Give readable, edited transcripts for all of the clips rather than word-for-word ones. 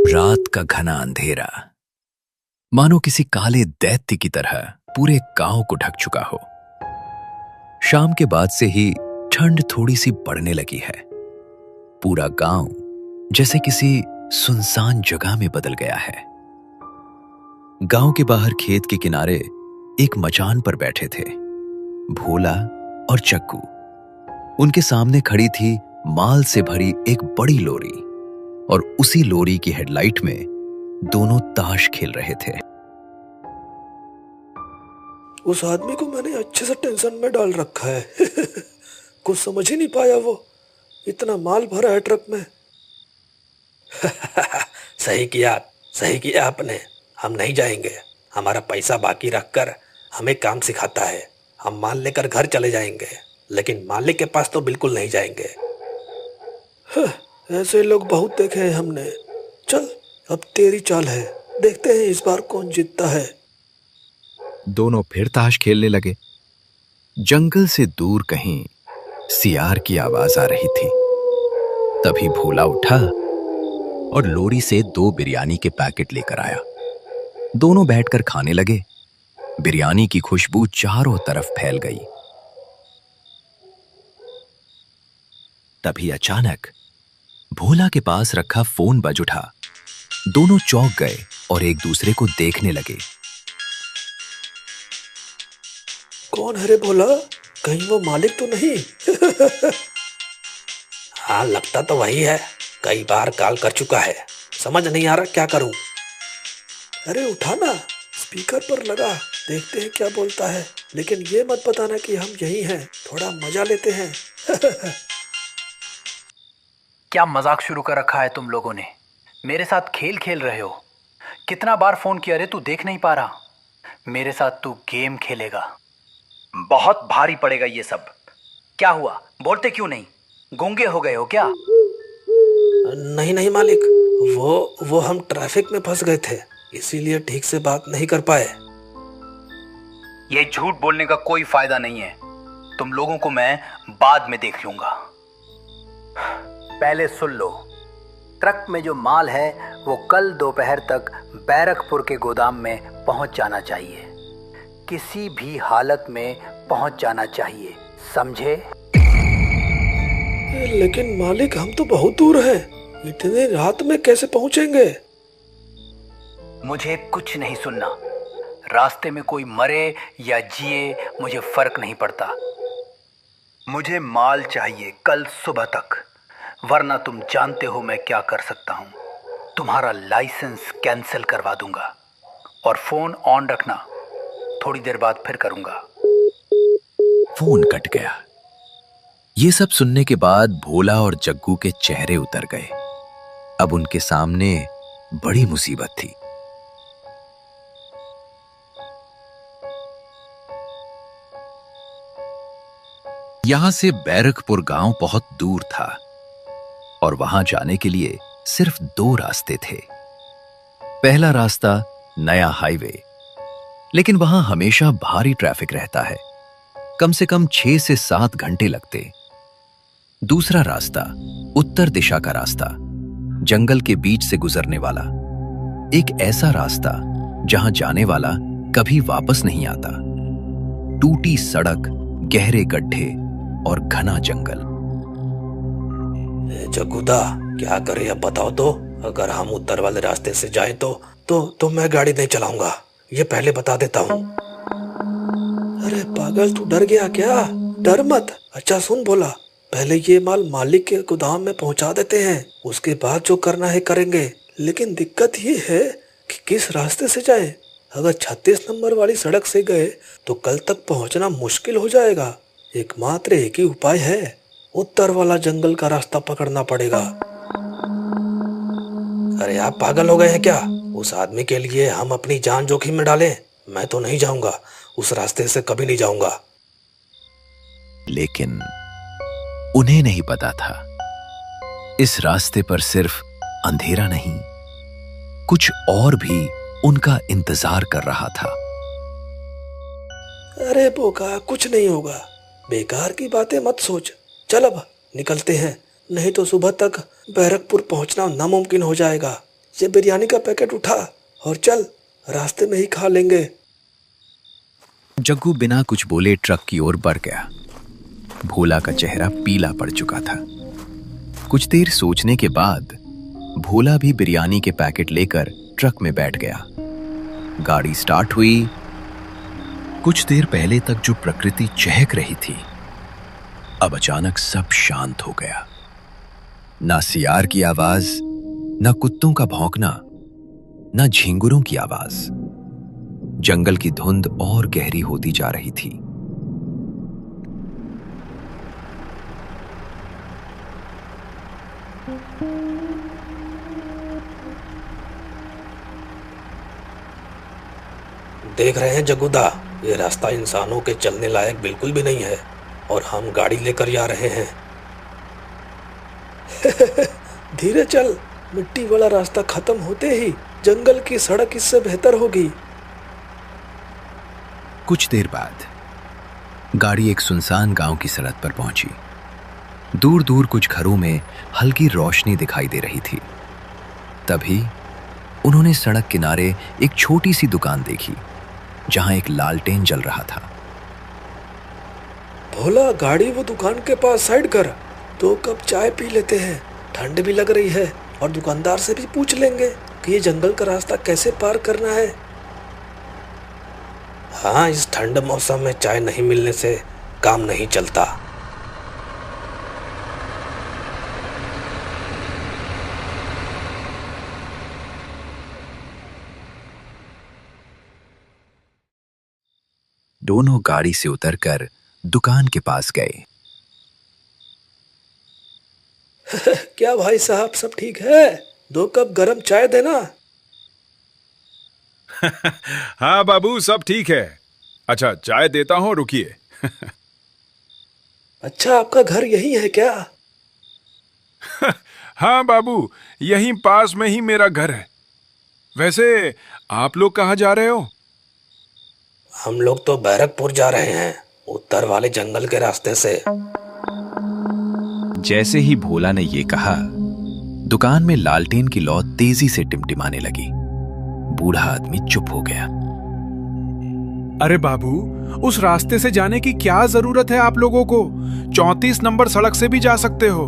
रात का घना अंधेरा मानो किसी काले दैत्य की तरह पूरे गांव को ढक चुका हो। शाम के बाद से ही ठंड थोड़ी सी बढ़ने लगी है। पूरा गांव जैसे किसी सुनसान जगह में बदल गया है। गांव के बाहर खेत के किनारे एक मचान पर बैठे थे भोला और चक्कू। उनके सामने खड़ी थी माल से भरी एक बड़ी लोरी और उसी लोरी की हेडलाइट में दोनों ताश खेल रहे थे। उस आदमी को मैंने अच्छे से टेंशन में डाल रखा है। कुछ समझ ही नहीं पाया वो, इतना माल भरा है ट्रक में। सही किया आपने। हम नहीं जाएंगे। हमारा पैसा बाकी रखकर हमें काम सिखाता है। हम माल लेकर घर चले जाएंगे, लेकिन मालिक के पास तो बिल्कुल नहीं जाएंगे। ऐसे लोग बहुत देखे हैं हमने। चल अब तेरी चाल है, देखते हैं इस बार कौन जीतता है। दोनों फिर ताश खेलने लगे। जंगल से दूर कहीं सियार की आवाज आ रही थी। तभी भोला उठा और लोरी से 2 बिरयानी के पैकेट लेकर आया। दोनों बैठकर खाने लगे। बिरयानी की खुशबू चारों तरफ फैल गई। तभी अचानक भोला के पास रखा फोन बज उठा। दोनों चौंक गए और एक दूसरे को देखने लगे। कौन है रे भोला? कहीं वो मालिक तो नहीं? हाँ, लगता तो वही है। कई बार कॉल कर चुका है। समझ नहीं आ रहा क्या करूं। अरे उठा ना, स्पीकर पर लगा, देखते हैं क्या बोलता है। लेकिन ये मत बताना कि हम यही हैं, थोड़ा मजा लेते हैं। क्या मजाक शुरू कर रखा है तुम लोगों ने? मेरे साथ खेल खेल रहे हो। कितना बार फोन किया रे, तू देख नहीं पा रहा? मेरे साथ तू गेम खेलेगा। बहुत भारी पड़ेगा ये सब। क्या हुआ, बोलते क्यों नहीं? गूंगे हो गए हो क्या? नहीं मालिक, वो हम ट्रैफिक में फंस गए थे, इसीलिए ठीक से बात नहीं कर पाए। ये झूठ बोलने का कोई फायदा नहीं है। तुम लोगों को मैं बाद में देख लूंगा। पहले सुन लो, ट्रक में जो माल है वो कल दोपहर तक बैरकपुर के गोदाम में पहुंच जाना चाहिए। किसी भी हालत में पहुंच जाना चाहिए, समझे? लेकिन मालिक, हम तो बहुत दूर हैं। इतने रात में कैसे पहुंचेंगे? मुझे कुछ नहीं सुनना। रास्ते में कोई मरे या जिए मुझे फर्क नहीं पड़ता। मुझे माल चाहिए कल सुबह तक, वरना तुम जानते हो मैं क्या कर सकता हूं। तुम्हारा लाइसेंस कैंसिल करवा दूंगा। और फोन ऑन रखना, थोड़ी देर बाद फिर करूंगा। फोन कट गया। ये सब सुनने के बाद भोला और जग्गू के चेहरे उतर गए। अब उनके सामने बड़ी मुसीबत थी। यहां से बैरकपुर गांव बहुत दूर था और वहां जाने के लिए सिर्फ 2 रास्ते थे। पहला रास्ता नया हाईवे, लेकिन वहां हमेशा भारी ट्रैफिक रहता है। कम से कम 6 से 7 घंटे लगते। दूसरा रास्ता उत्तर दिशा का रास्ता, जंगल के बीच से गुजरने वाला। एक ऐसा रास्ता जहां जाने वाला कभी वापस नहीं आता। टूटी सड़क, गहरे गड्ढे और घना जंगल। जग्गूदा, क्या करें अब बताओ तो? अगर हम उत्तर वाले रास्ते से जाएं तो मैं गाड़ी नहीं चलाऊंगा, ये पहले बता देता हूँ। अरे पागल, तू डर गया क्या? डर मत। अच्छा सुन भोला, पहले ये माल मालिक के गोदाम में पहुंचा देते हैं, उसके बाद जो करना है करेंगे। लेकिन दिक्कत ये है कि किस रास्ते से जाएं। अगर 36 नंबर वाली सड़क से गए तो कल तक पहुंचना मुश्किल हो जाएगा। एकमात्र एक ही उपाय है, उत्तर वाला जंगल का रास्ता पकड़ना पड़ेगा। अरे आप पागल हो गए हैं क्या? उस आदमी के लिए हम अपनी जान जोखिम में डालें? मैं तो नहीं जाऊंगा, उस रास्ते से कभी नहीं जाऊंगा। लेकिन उन्हें नहीं पता था, इस रास्ते पर सिर्फ अंधेरा नहीं, कुछ और भी उनका इंतजार कर रहा था। अरे बोका, कुछ नहीं होगा, बेकार की बातें मत सोच। चल अब निकलते हैं, नहीं तो सुबह तक बैरकपुर पहुंचना नामुमकिन हो जाएगा। ये बिरयानी का पैकेट उठा और चल, रास्ते में ही खा लेंगे। जग्गू बिना कुछ बोले ट्रक की ओर बढ़ गया। भोला का चेहरा पीला पड़ चुका था। कुछ देर सोचने के बाद भोला भी बिरयानी के पैकेट लेकर ट्रक में बैठ गया। गाड़ी स्टार्ट हुई। कुछ देर पहले तक जो प्रकृति चहक रही थी, अब अचानक सब शांत हो गया। ना सियार की आवाज, ना कुत्तों का भौंकना, ना झिंगुरों की आवाज। जंगल की धुंध और गहरी होती जा रही थी। देख रहे हैं जग्गूदा, ये रास्ता इंसानों के चलने लायक बिल्कुल भी नहीं है और हम गाड़ी लेकर जा रहे हैं। धीरे चल, मिट्टी वाला रास्ता खत्म होते ही जंगल की सड़क इससे बेहतर होगी। कुछ देर बाद गाड़ी एक सुनसान गांव की सड़क पर पहुंची। दूर दूर कुछ घरों में हल्की रोशनी दिखाई दे रही थी। तभी उन्होंने सड़क किनारे एक छोटी सी दुकान देखी जहां एक लालटेन जल रहा था। भोला, गाड़ी वो दुकान के पास साइड कर, 2 कप चाय पी लेते हैं। ठंड भी लग रही है और दुकानदार से भी पूछ लेंगे कि ये जंगल का रास्ता कैसे पार करना है। हाँ, इस ठंड मौसम में चाय नहीं मिलने से काम नहीं चलता। दोनों गाड़ी से उतरकर दुकान के पास गए। क्या भाई साहब, सब ठीक है? 2 कप गरम चाय देना। हाँ बाबू, सब ठीक है। अच्छा, चाय देता हूँ, रुकिए। अच्छा, आपका घर यही है क्या? हाँ बाबू, यहीं पास में ही मेरा घर है। वैसे आप लोग कहाँ जा रहे हो? हम लोग तो बैरकपुर जा रहे हैं, उत्तर वाले जंगल के रास्ते से। जैसे ही भोला ने ये कहा, दुकान में लालटेन की लौ तेजी से टिमटिमाने लगी। बूढ़ा आदमी चुप हो गया। अरे बाबू, उस रास्ते से जाने की क्या जरूरत है आप लोगों को? 34 नंबर सड़क से भी जा सकते हो।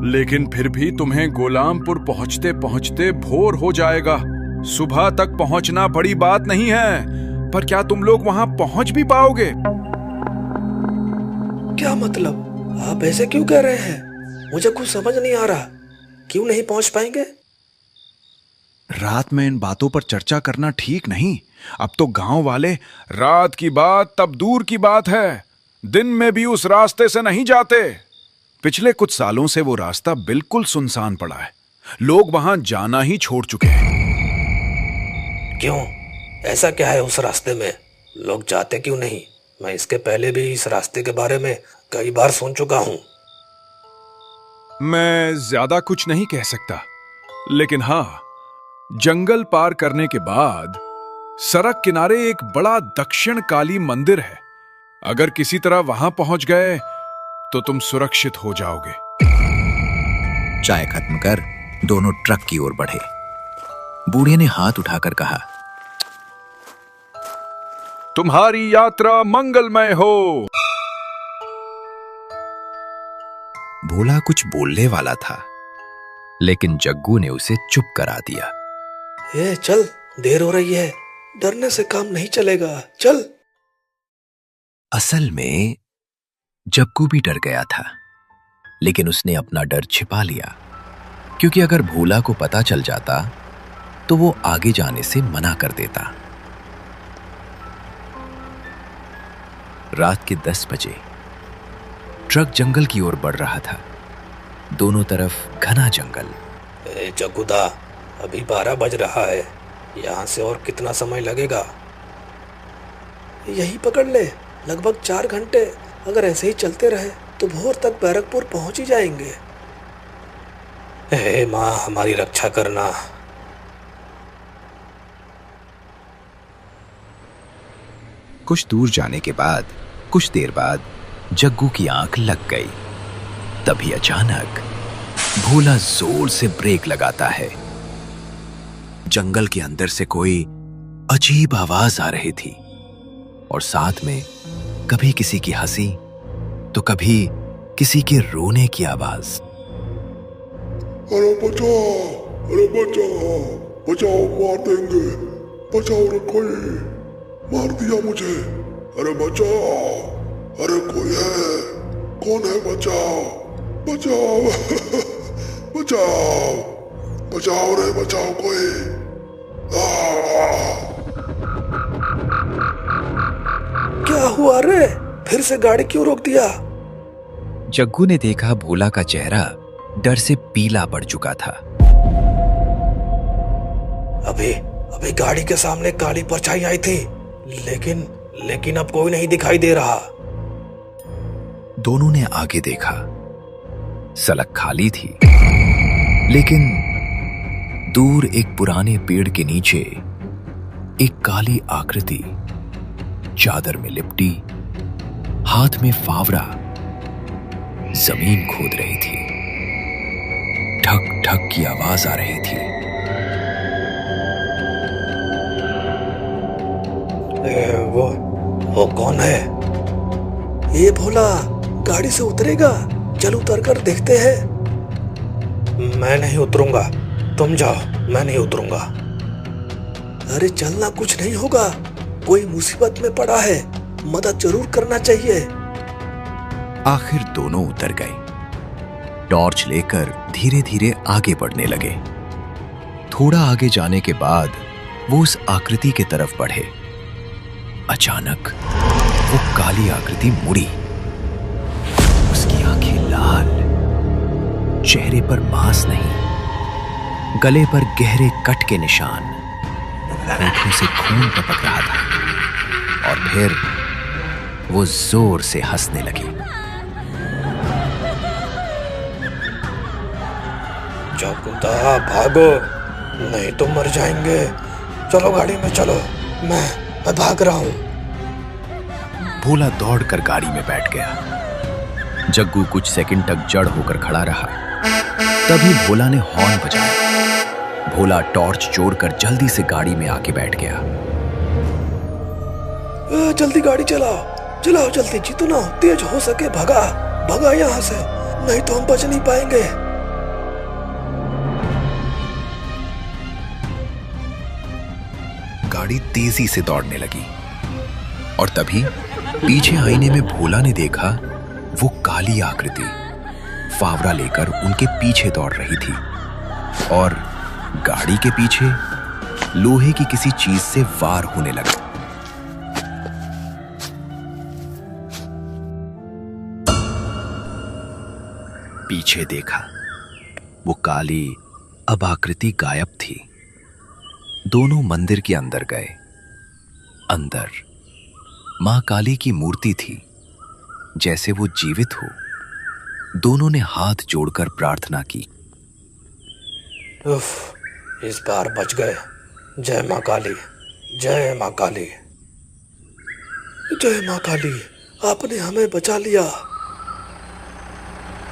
लेकिन फिर भी तुम्हें गोलामपुर पहुंचते पहुंचते भोर हो जाएगा। सुबह तक पहुंचना बड़ी बात नहीं है, पर क्या तुम लोग वहां पहुंच भी पाओगे? क्या मतलब? आप ऐसे क्यों कह रहे हैं? मुझे कुछ समझ नहीं आ रहा। क्यों नहीं पहुंच पाएंगे? रात में इन बातों पर चर्चा करना ठीक नहीं। अब तो गांव वाले, रात की बात तब दूर की बात है, दिन में भी उस रास्ते से नहीं जाते। पिछले कुछ सालों से वो रास्ता बिल्कुल सुनसान पड़ा है। लोग वहां जाना ही छोड़ चुके हैं। क्यों? ऐसा क्या है उस रास्ते में? लोग जाते क्यों नहीं? मैं इसके पहले भी इस रास्ते के बारे में कई बार सुन चुका हूं। मैं ज्यादा कुछ नहीं कह सकता, लेकिन हाँ, जंगल पार करने के बाद सड़क किनारे एक बड़ा दक्षिण काली मंदिर है। अगर किसी तरह वहां पहुंच गए तो तुम सुरक्षित हो जाओगे। चाय खत्म कर दोनों ट्रक की ओर बढ़े। बूढ़े ने हाथ उठाकर कहा, तुम्हारी यात्रा मंगलमय हो। भोला कुछ बोलने वाला था, लेकिन जग्गू ने उसे चुप करा दिया। ए, चल, देर हो रही है। डरने से काम नहीं चलेगा, चल। असल में जग्गू भी डर गया था, लेकिन उसने अपना डर छिपा लिया, क्योंकि अगर भोला को पता चल जाता तो वो आगे जाने से मना कर देता। रात के 10 बजे ट्रक जंगल की ओर बढ़ रहा था। दोनों तरफ घना जंगल। जग्गूदा, अभी 12 बज रहा है। यहाँ से और कितना समय लगेगा? यही पकड़ ले, लगभग 4 घंटे। अगर ऐसे ही चलते रहे तो भोर तक बैरकपुर पहुंच ही जाएंगे। हे माँ, हमारी रक्षा करना। कुछ दूर जाने के बाद, कुछ देर बाद जग्गू की आंख लग गई। तभी अचानक भोला जोर से ब्रेक लगाता है जंगल के अंदर से कोई अजीब आवाज आ रही थी और साथ में कभी किसी की हंसी तो कभी किसी के रोने की आवाज। अरे बचाओ, अरे बचाओ, बचाओ, मार देंगे, बचाओ रे, कोई मार दिया मुझे, अरे बचाओ, अरे कोई है, कौन है, बचाओ, बचाओ, बचाओ, बचाओ रे, बचाओ कोई। क्या हुआ रे? फिर से गाड़ी क्यों रोक दिया? जग्गू ने देखा भोला का चेहरा डर से पीला पड़ चुका था। अभी गाड़ी के सामने काली परछाई आई थी, लेकिन अब कोई नहीं दिखाई दे रहा। दोनों ने आगे देखा, सड़क खाली थी, लेकिन दूर एक पुराने पेड़ के नीचे एक काली आकृति चादर में लिपटी, हाथ में फावड़ा, जमीन खोद रही थी। ठक ठक की आवाज आ रही थी। वो कौन है? ये भोला, गाड़ी से उतरेगा? चल उतर कर देखते हैं। मैं नहीं उतरूंगा, तुम जाओ, मैं नहीं उतरूंगा। अरे चलना, कुछ नहीं होगा, कोई मुसीबत में पड़ा है, मदद जरूर करना चाहिए। आखिर दोनों उतर गए। टॉर्च लेकर धीरे धीरे आगे बढ़ने लगे। थोड़ा आगे जाने के बाद वो उस आकृति की तरफ बढ़े। अचानक वो काली आकृति मुड़ी। उसकी आंखें लाल, चेहरे पर मांस नहीं, गले पर गहरे कट के निशान, होठों से खून टपक रहा था और फिर वो जोर से हंसने लगी। जग्गूदा, भागो, नहीं तो मर जाएंगे। चलो गाड़ी में चलो, मैं भाग रहा हूं। भोला दौड़कर गाड़ी में बैठ गया। जग्गू कुछ सेकंड तक जड़ होकर खड़ा रहा। तभी भोला ने हॉर्न बजाया। भोला टॉर्च जोड़कर जल्दी से गाड़ी में आके बैठ गया। जल्दी गाड़ी चलाओ, चलाओ जल्दी, जितना तेज हो सके भगा यहाँ से, नहीं तो हम बच नहीं पाएंगे। गाड़ी तेजी से दौड़ने लगी और तभी पीछे आईने में भोला ने देखा वो काली आकृति फावड़ा लेकर उनके पीछे दौड़ रही थी और गाड़ी के पीछे लोहे की किसी चीज से वार होने लगा। पीछे देखा, वो काली अब आकृति गायब थी। दोनों मंदिर के अंदर गए। अंदर मां काली की मूर्ति थी, जैसे वो जीवित हो। दोनों ने हाथ जोड़कर प्रार्थना की। उफ, इस बार बच गए। जय मां काली, जय मां काली, जय मां काली, आपने हमें बचा लिया।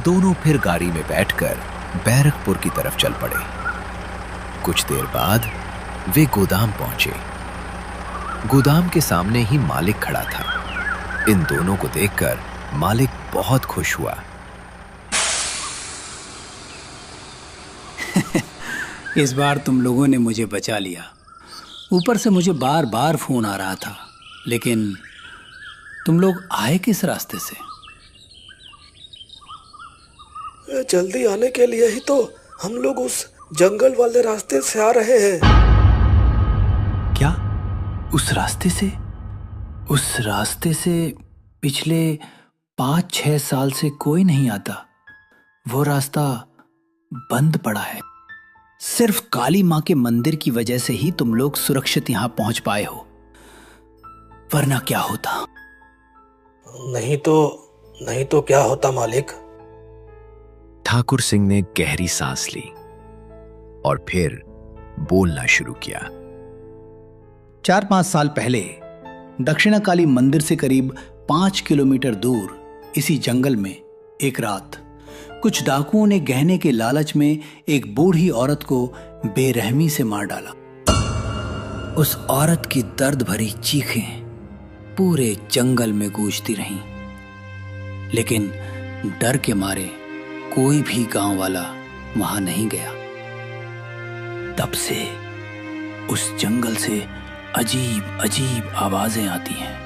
दोनों फिर गाड़ी में बैठकर बैरकपुर की तरफ चल पड़े। कुछ देर बाद वे गोदाम पहुंचे। गोदाम के सामने ही मालिक खड़ा था। इन दोनों को देखकर मालिक बहुत खुश हुआ। इस बार तुम लोगों ने मुझे बचा लिया। ऊपर से मुझे बार बार फोन आ रहा था, लेकिन तुम लोग आए किस रास्ते से? जल्दी आने के लिए ही तो हम लोग उस जंगल वाले रास्ते से आ रहे हैं। क्या? उस रास्ते से? उस रास्ते से पिछले 5-6 साल से कोई नहीं आता। वो रास्ता बंद पड़ा है। सिर्फ काली मां के मंदिर की वजह से ही तुम लोग सुरक्षित यहां पहुंच पाए हो, वरना क्या होता? नहीं तो क्या होता मालिक? ठाकुर सिंह ने गहरी सांस ली और फिर बोलना शुरू किया। 4-5 साल पहले दक्षिणाकाली मंदिर से करीब 5 किलोमीटर दूर इसी जंगल में एक रात कुछ डाकुओं ने गहने के लालच में एक बूढ़ी औरत को बेरहमी से मार डाला। उस औरत की दर्द भरी चीखें पूरे जंगल में गूंजती रहीं, लेकिन डर के मारे कोई भी गांव वाला वहां नहीं गया। तब से उस जंगल से अजीब अजीब आवाजें आती हैं,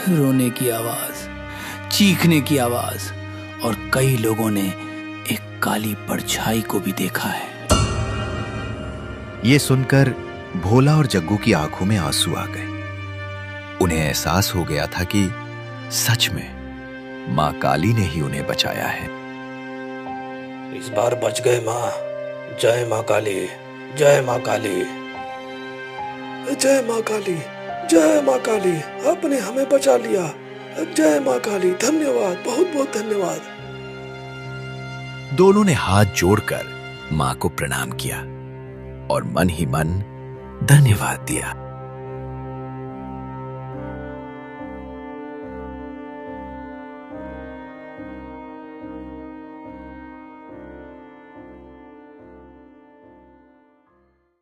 रोने की आवाज, चीखने की आवाज, और कई लोगों ने एक काली परछाई को भी देखा है। ये सुनकर भोला और जग्गू की आंखों में आंसू आ गए। उन्हें एहसास हो गया था कि सच में मां काली ने ही उन्हें बचाया है। इस बार बच गए माँ। जय माँ काली, जय माँ काली, जय माँ काली, जय माँ काली, आपने हमें बचा लिया। जय माँ काली, धन्यवाद, बहुत बहुत धन्यवाद। दोनों ने हाथ जोड़कर मां को प्रणाम किया और मन ही मन धन्यवाद दिया।